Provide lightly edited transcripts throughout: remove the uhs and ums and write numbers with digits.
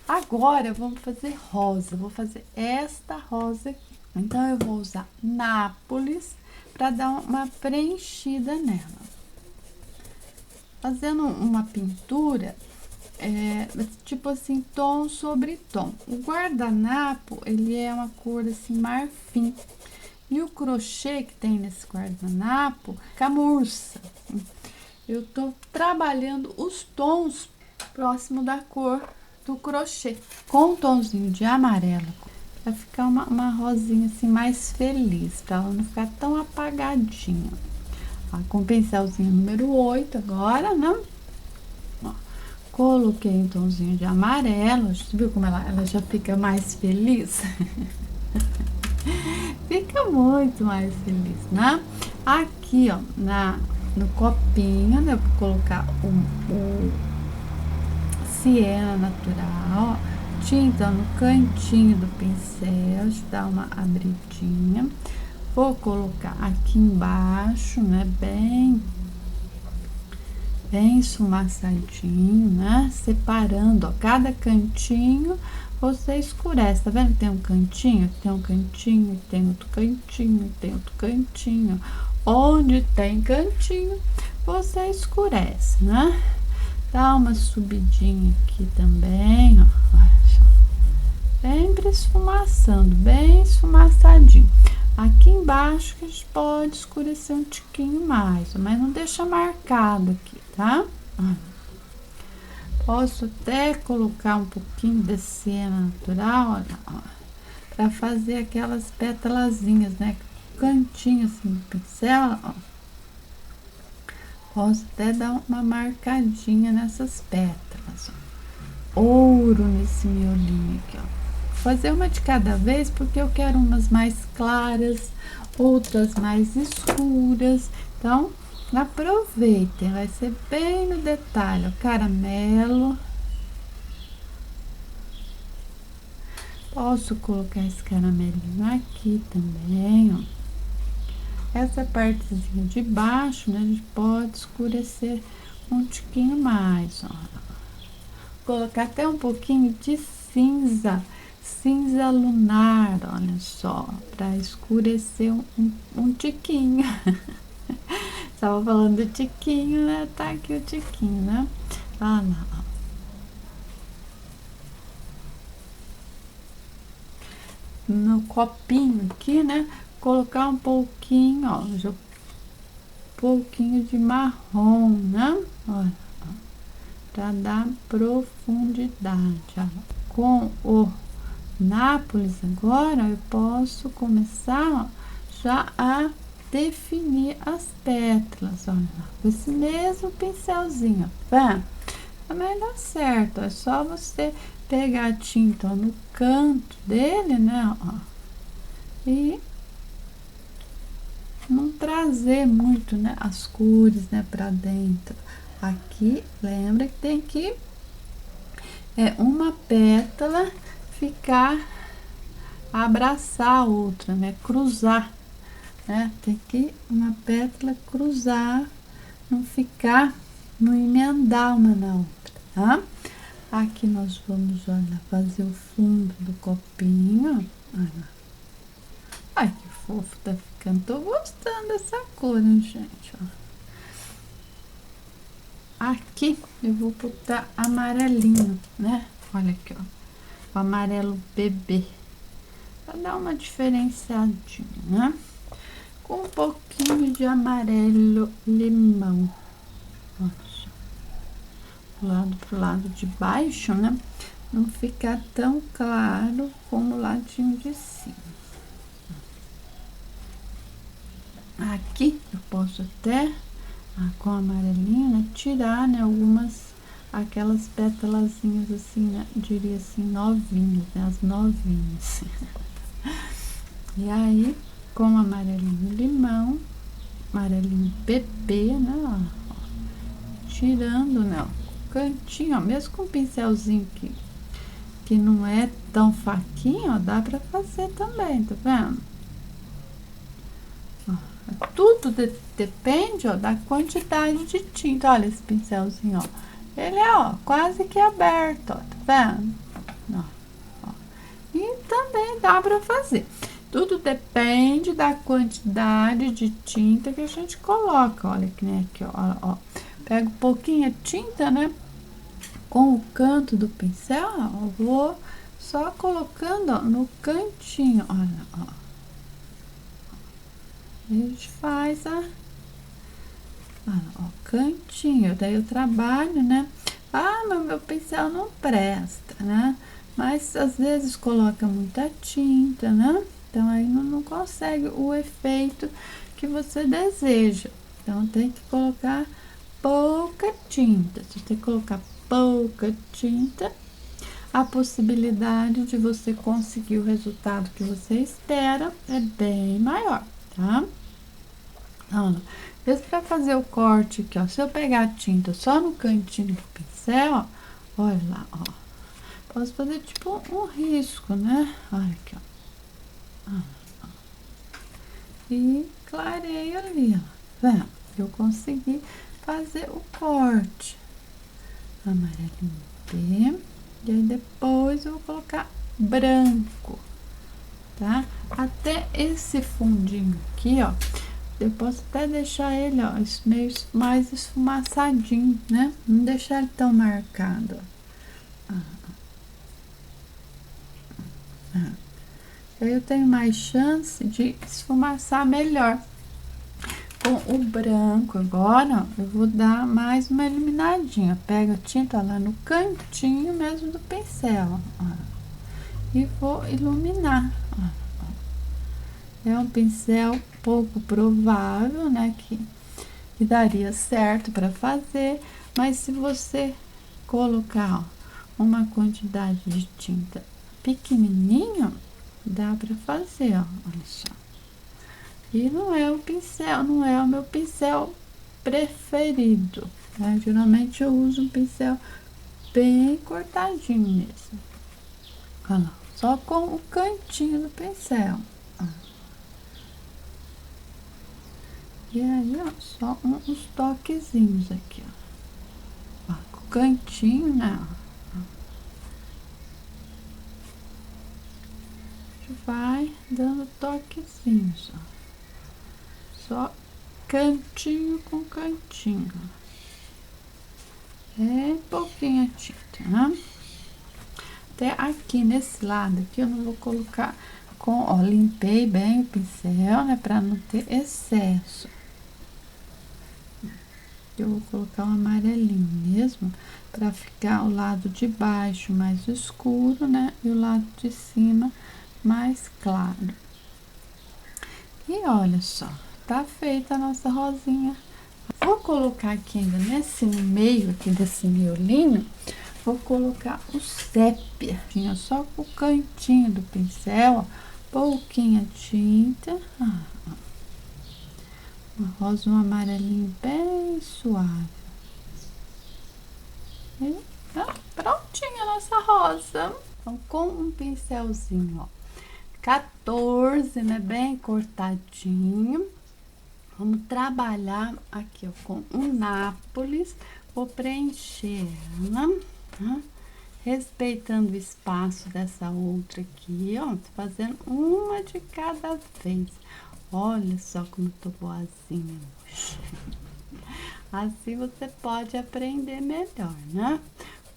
Agora vamos fazer rosa. Vou fazer esta rosa aqui. Então eu vou usar nápoles para dar uma preenchida nela. Fazendo uma pintura, tipo assim, tom sobre tom. O guardanapo, ele é uma cor assim, marfim. E o crochê que tem nesse guardanapo, camurça. Eu tô trabalhando os tons próximo da cor do crochê. Com um tonzinho de amarelo, vai ficar uma rosinha assim mais feliz, pra ela não ficar tão apagadinha. Ó, com o pincelzinho número 8 agora, né? Ó, coloquei um tonzinho de amarelo, você viu como ela já fica mais feliz? Fica muito mais feliz, né? Aqui, ó, no copinho, né? Eu vou colocar o siena natural, ó, tinta no cantinho do pincel, dá uma abridinha. Vou colocar aqui embaixo, né? Bem esfumaçadinho, né? Separando, ó, cada cantinho você escurece, tá vendo? Tem um cantinho, tem um cantinho, tem outro cantinho, tem outro cantinho. Onde tem cantinho, você escurece, né? Dá uma subidinha aqui também, ó. Sempre esfumaçando, bem esfumaçadinho. Aqui embaixo que a gente pode escurecer um tiquinho mais, mas não deixa marcado aqui, tá? Posso até colocar um pouquinho de siena natural, olha, ó, pra fazer aquelas pétalazinhas, né? Cantinho assim do pincel, ó. Posso até dar uma marcadinha nessas pétalas, ó. Ouro nesse miolinho aqui, ó. Fazer uma de cada vez, porque eu quero umas mais claras, outras mais escuras. Então, aproveitem, vai ser bem no detalhe, ó, caramelo. Posso colocar esse caramelinho aqui também, ó. Essa partezinha de baixo, né, a gente pode escurecer um tiquinho mais, ó. Colocar até um pouquinho de cinza lunar, olha só, para escurecer um tiquinho. Estava falando do tiquinho, né? Tá aqui o tiquinho, né? Olha lá, ó. No copinho aqui, né? Colocar um pouquinho, ó, um pouquinho de marrom, né? Olha, para dar profundidade, ó. Com o nápoles agora eu posso começar, ó, já a definir as pétalas, olha, com esse mesmo pincelzinho, tá? Também dá certo, é só você pegar a tinta, ó, no canto dele, né, ó, e não trazer muito, né, as cores, né, para dentro. Aqui, lembra que tem que uma pétala ficar, abraçar a outra, né, cruzar, né, tem que uma pétala cruzar, não ficar, não emendar uma na outra, tá? Aqui nós vamos, olha, fazer o fundo do copinho, olha. Ai, que fofo tá ficando, tô gostando dessa cor, hein, gente, ó. Aqui eu vou botar amarelinho, né? Olha aqui, ó, o amarelo bebê, para dar uma diferenciadinha, né? Com um pouquinho de amarelo limão, olha só, pro lado de baixo, né? Não ficar tão claro como o ladinho de cima. Aqui eu posso até, com amarelinho, né, tirar, né, aquelas pétalazinhas assim, né, diria assim, novinhas, né, as novinhas. E aí, com amarelinho limão, amarelinho bebê, né, ó, tirando, né, ó, cantinho, ó, mesmo com o pincelzinho que não é tão faquinho, ó, dá pra fazer também, tá vendo? Tudo depende, ó, da quantidade de tinta. Olha esse pincelzinho, ó. Ele é, ó, quase que aberto, ó, tá vendo? ó, ó. E também dá pra fazer. Tudo depende da quantidade de tinta que a gente coloca. Olha que nem aqui, ó, ó. Pego um pouquinho de tinta, né? Com o canto do pincel, ó, eu vou só colocando, ó, no cantinho, olha, ó. A gente faz ó, cantinho, daí eu trabalho, né? Ah, mas meu pincel não presta, né? Mas às vezes coloca muita tinta, né? Então aí não consegue o efeito que você deseja. Então tem que colocar pouca tinta. Se você colocar pouca tinta, a possibilidade de você conseguir o resultado que você espera é bem maior, tá? Então, mesmo para fazer o corte aqui, ó, se eu pegar a tinta só no cantinho do pincel, ó, olha lá, ó, posso fazer tipo um risco, né? Olha aqui, ó. E clareio ali, ó. Vendo? Eu consegui fazer o corte. Amarelinho B. E aí depois eu vou colocar branco, tá? Até esse fundinho aqui, ó, eu posso até deixar ele, ó, meio mais esfumaçadinho, né? Não deixar ele tão marcado. Aí eu tenho mais chance de esfumaçar melhor. Com o branco agora, ó, eu vou dar mais uma iluminadinha. Pega a tinta lá no cantinho mesmo do pincel, ó, e vou iluminar, ó. É um pincel pouco provável, né, que daria certo para fazer, mas se você colocar, ó, uma quantidade de tinta pequenininha, dá para fazer, ó, olha só. E não é o pincel, não é o meu pincel preferido, né? Geralmente eu uso um pincel bem cortadinho mesmo. Olha lá, só com o cantinho do pincel. E aí, ó, só uns toquezinhos aqui, ó. Ó, com o cantinho, né? Ó. A gente vai dando toquezinhos, ó. Só cantinho com cantinho. É pouquinha tinta, né? Até aqui nesse lado aqui eu não vou colocar com, ó, limpei bem o pincel, né, pra não ter excesso. Eu vou colocar um amarelinho mesmo, pra ficar o lado de baixo mais escuro, né, e o lado de cima mais claro. E olha só, tá feita a nossa rosinha. Vou colocar aqui ainda nesse meio aqui desse miolinho, vou colocar o sépia, só com o cantinho do pincel, ó, pouquinha tinta, uma rosa, um amarelinho bem suave. E tá prontinha a nossa rosa. Então, com um pincelzinho, ó, 14, né, bem cortadinho, vamos trabalhar aqui, ó, com um nápoles. Vou preencher ela, tá? Respeitando o espaço dessa outra aqui, ó, tô fazendo uma de cada vez. Olha só como eu tô boazinha hoje. Assim você pode aprender melhor, né?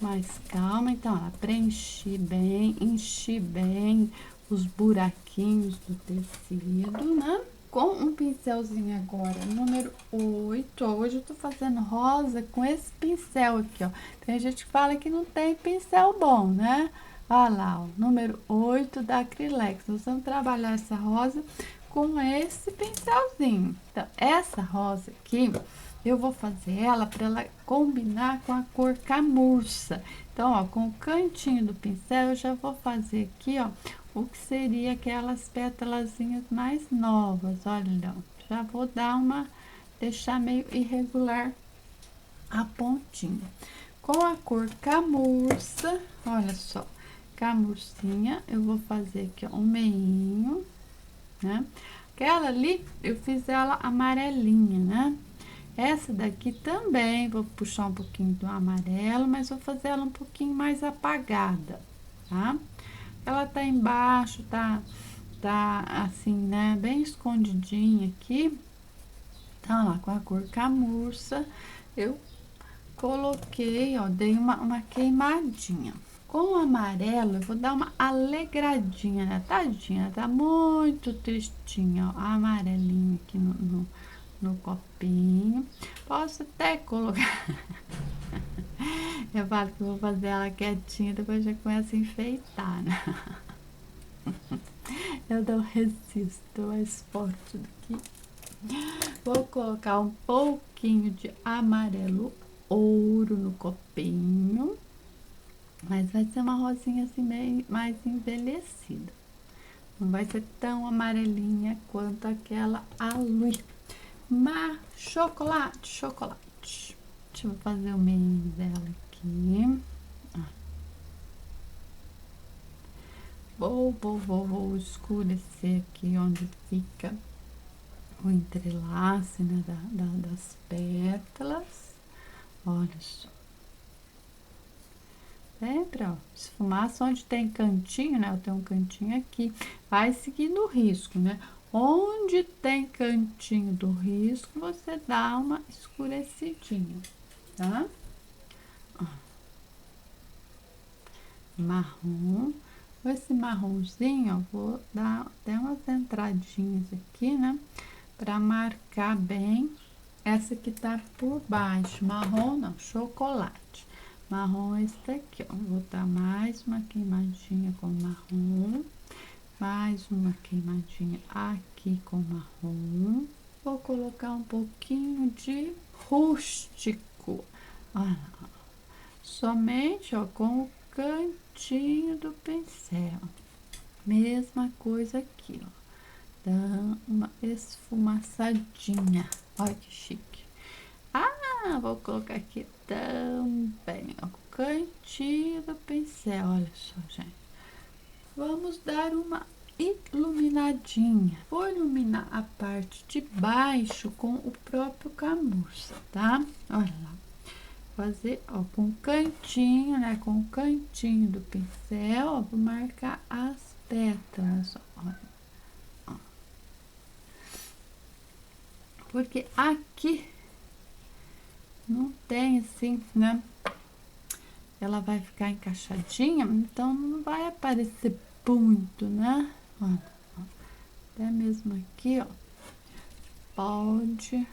Mas calma, então, ó, preenchi bem, enchi bem os buraquinhos do tecido, né? Com um pincelzinho agora, número 8, ó, hoje eu tô fazendo rosa com esse pincel aqui, ó. Tem gente que fala que não tem pincel bom, né? Olha lá, ó, número 8 da Acrylex. Nós vamos trabalhar essa rosa com esse pincelzinho. Então, essa rosa aqui, eu vou fazer ela para ela combinar com a cor camurça. Então, ó, com o cantinho do pincel, eu já vou fazer aqui, ó, o que seria aquelas pétalazinhas mais novas. Olha, já vou dar deixar meio irregular a pontinha. Com a cor camurça, olha só, camurcinha, eu vou fazer aqui, ó, um meinho, né? Aquela ali, eu fiz ela amarelinha, né? Essa daqui também, vou puxar um pouquinho do amarelo, mas vou fazer ela um pouquinho mais apagada. tá? Ela tá embaixo, tá assim, né, bem escondidinha aqui. Tá lá com a cor camurça, eu coloquei, ó, dei uma queimadinha. Com o amarelo, eu vou dar uma alegradinha, né? Tadinha, tá muito tristinha, ó, a amarelinha aqui no copinho. Posso até colocar... Eu falo que eu vou fazer ela quietinha, depois já começa a enfeitar, né? Eu não resisto, mais forte do que... Vou colocar um pouquinho de amarelo ouro no copinho. Mas vai ser uma rosinha assim meio mais envelhecida. Não vai ser tão amarelinha quanto aquela ali. Mas chocolate. Deixa eu fazer o meio dela aqui. Vou escurecer aqui onde fica o entrelace, né, das pétalas. Olha só. Sempre, ó, esfumaça onde tem cantinho, né? Eu tenho um cantinho aqui. Vai seguindo o risco, né? Onde tem cantinho do risco, você dá uma escurecidinha, tá? Ó. Marrom. Com esse marronzinho, ó, vou dar até umas entradinhas aqui, né? Pra marcar bem essa que tá por baixo. Marrom não, chocolate. Marrom é esse daqui, ó. Vou dar mais uma queimadinha com marrom. Mais uma queimadinha aqui com marrom. Vou colocar um pouquinho de rústico. Olha lá. Somente, ó, com o cantinho do pincel. Mesma coisa aqui, ó. Dá uma esfumaçadinha. Olha que chique. Ah, vou colocar aqui também, ó, o cantinho do pincel. Olha só, gente. Vamos dar uma iluminadinha. Vou iluminar a parte de baixo com o próprio camurça, tá? Olha lá. Fazer, ó, com o cantinho, né? Com o cantinho do pincel, ó, vou marcar as pétalas, olha. Ó. Porque aqui não tem assim, né? Ela vai ficar encaixadinha, então não vai aparecer muito, né? Olha, ó. Até mesmo aqui, ó. Pode...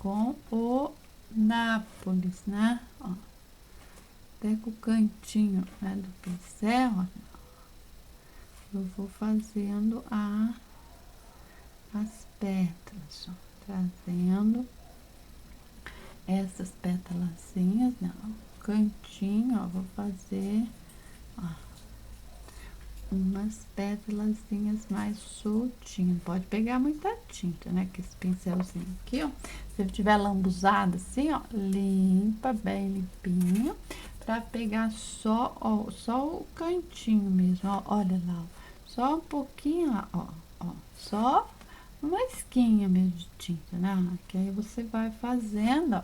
Com o Nápoles, né? Ó. Até com o cantinho, né, do pincel, ó. Eu vou fazendo as pétalas, ó. Trazendo essas pétalazinhas, né? O cantinho, ó, vou fazer, ó, umas pétalazinhas mais soltinhas. Pode pegar muita tinta, né? Que esse pincelzinho aqui, ó, se ele tiver lambuzado assim, ó, limpa bem limpinho, pra pegar só, ó, só o cantinho mesmo, ó, olha lá, ó, só um pouquinho lá, ó, só uma esquinha mesmo de tinta, né? Que aí você vai fazendo,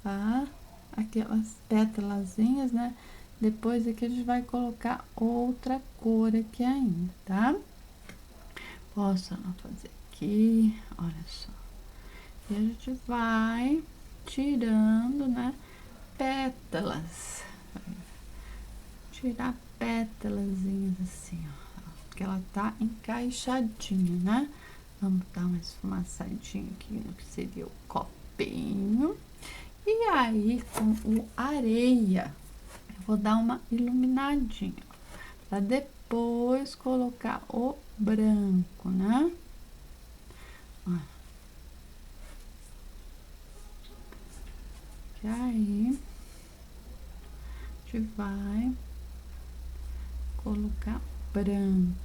ó, aquelas pétalazinhas, né? Depois aqui a gente vai colocar outra cor aqui ainda, tá? Posso não fazer aqui, olha só. E a gente vai tirando, né, pétalas. Tirar pétalazinhas assim, ó. Porque ela tá encaixadinha, né? Vamos dar uma esfumaçadinha aqui no que seria o copinho. E aí, com o areia, eu vou dar uma iluminadinha, para depois colocar o branco, né? Ó. E aí, a gente vai colocar branco.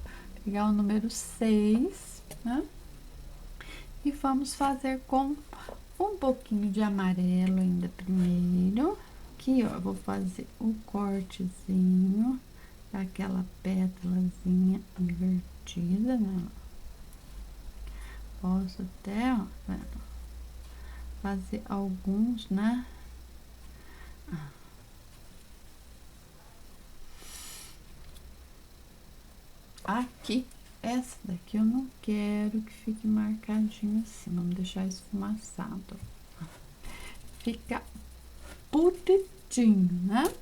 Pegar o número 6, né? E vamos fazer com um pouquinho de amarelo ainda primeiro. Aqui, ó, eu vou fazer o cortezinho daquela pétalazinha invertida, né? Posso até, ó, fazer alguns, né? aqui, essa daqui eu não quero que fique marcadinho assim, vamos deixar esfumaçado. Fica bonitinho, né?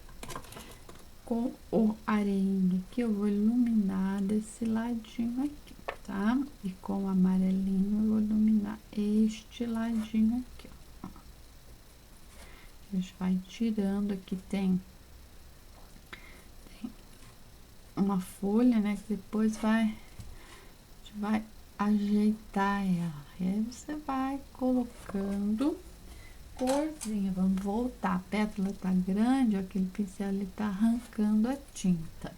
Com o areinha aqui, eu vou iluminar desse ladinho aqui, tá? E com o amarelinho eu vou iluminar este ladinho aqui, ó. A gente vai tirando aqui, tem uma folha, né? Que depois a gente vai ajeitar ela. E aí você vai colocando corzinha. Vamos voltar. A pétala tá grande, ó, aquele pincel ali tá arrancando a tinta.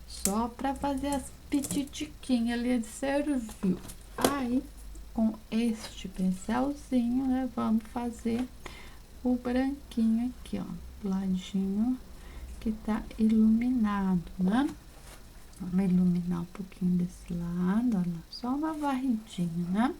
Só pra fazer as pititiquinhas ali de serviu. Aí, com este pincelzinho, né, vamos fazer o branquinho aqui, ó, do ladinho que tá iluminado, né? Vamos iluminar um pouquinho desse lado, olha lá, só uma varridinha, né?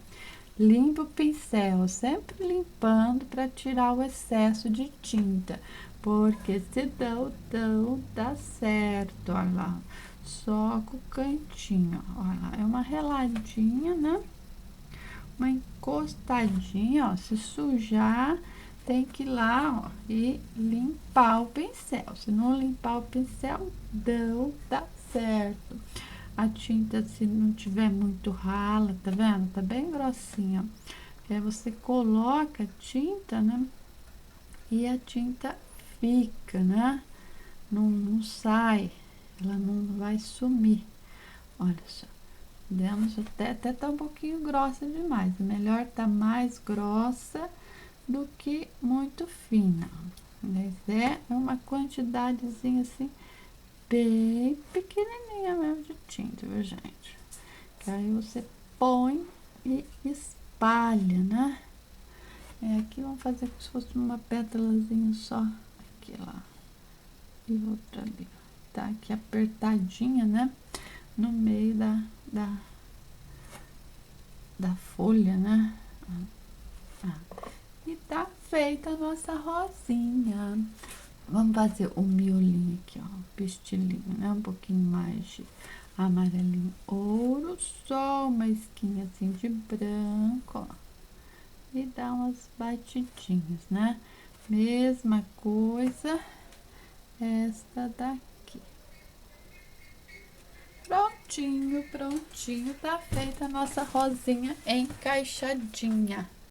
Limpa o pincel, sempre limpando para tirar o excesso de tinta, porque senão não dá certo, olha lá. Só com o cantinho, olha lá, é uma reladinha, né? Uma encostadinha, ó, se sujar, tem que ir lá, ó, e limpar o pincel. Se não limpar o pincel, não dá certo. A tinta, se não tiver muito rala, tá vendo? Tá bem grossinha. Aí você coloca a tinta, né? E a tinta fica, né? Não sai, ela não vai sumir. Olha só, demos até tá um pouquinho grossa demais. É melhor tá mais grossa do que muito fina. Mas é uma quantidadezinha assim, bem pequenininha mesmo de tinta, viu, gente? Que aí você põe e espalha, né? Aqui vamos fazer como se fosse uma pétalazinha só. Aqui, lá. E outra ali. Tá aqui apertadinha, né? No meio da folha, né? E tá feita a nossa rosinha. Vamos fazer o miolinho aqui, ó. O pistilinho, né? Um pouquinho mais de amarelinho ouro. Só uma esquinha assim de branco, ó. E dá umas batidinhas, né? Mesma coisa esta daqui. Prontinho, prontinho, tá feita a nossa rosinha encaixadinha.